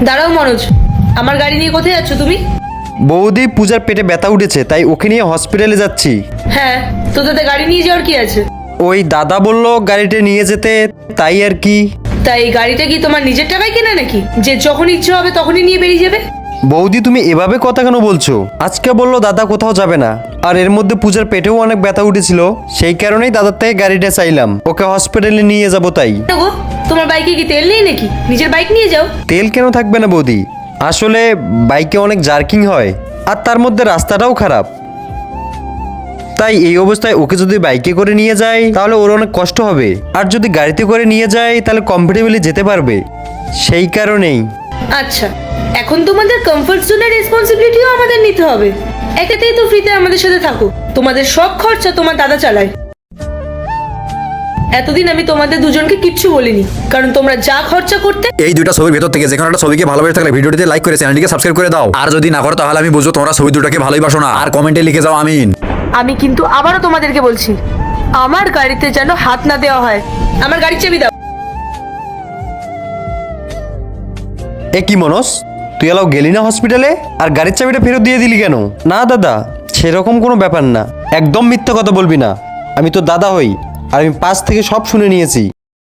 দাঁড়াও মনোজ, আমার গাড়ি নিয়ে কোথায় যাচ্ছ তুমি? বৌদি, পূজার পেটে ব্যথা উঠেছে, তাই ওকে নিয়ে হসপিটালে যাচ্ছি। হ্যাঁ, তো তাতে গাড়ি নিয়ে যাওয়ার কি আছে? ওই দাদা বলল গাড়িটা নিয়ে যেতে, তাই আর কি। তাই এই গাড়িটা কি তোমার নিজের টাকায় কেনা নাকি, যে যখন ইচ্ছে হবে তখনই নিয়ে বেরিয়ে যাবে? বৌদি, তুমি এভাবে কথা কেন বলছো? আজকে বললো দাদা কোথাও যাবে না, আর এর মধ্যে পূজার পেটেও অনেক ব্যথা উঠেছিল, সেই কারণেই দাদার থেকে গাড়িটা চাইলাম, ওকে হসপিটালে নিয়ে যাব তাই। গো, তোমার বাইকে কি তেল নেই নাকি? নিজের বাইক নিয়ে যাও। তেল কেন থাকবে না বৌদি? আসলে বাইকে অনেক জার্কিং হয়, আর তার মধ্যে রাস্তাটাও খারাপ, তাই এই অবস্থায় ওকে যদি বাইকে করে নিয়ে যাই তাহলে ওর অনেক কষ্ট হবে, আর যদি গাড়িতে করে নিয়ে যাই তাহলে কমফোর্টেবলি যেতে পারবে, সেই কারণেই। আচ্ছা, এখন তোমাদের কমফর্ট জোনের রেসপন্সিবিলিটিও আমাদের নিতে হবে। একেতেই তো ফ্রিতে আমাদের সাথে থাকো, তোমাদের সব খরচা তোমার দাদা চালায়। এতদিন আমি তোমাদের দুজনকে কিচ্ছু বলিনি, কারণ তোমরা যা খরচা করতে। এই দুইটা ছবির ভেতর থেকে যে কোনো একটা ছবিকে ভালোবেসে থাকলে ভিডিওটিতে লাইক করে চ্যানেলটিকে সাবস্ক্রাইব করে দাও, আর যদি না করো তাহলে আমি বুঝবো তোমরা ছবি দুটাকে ভালোই বাসো না। আর কমেন্টে লিখে যাও আমিন। আমি কিন্তু আবারও তোমাদেরকে বলছি, আমার গাড়িতে যেন হাত না দেওয়া হয়। আমার গাড়ির চাবি দাও। এ কি মনোজ, তুই এলাও গেলি না হসপিটালে, আর গাড়ির চাবিটা ফেরত দিয়ে দিলি কেন? না দাদা, সেরকম কোনো ব্যাপার না, একদম মিথ্যা কথা বলবি না। আমি তো দাদা হই, আর আমি পাশ থেকে সব শুনে নিয়েছি।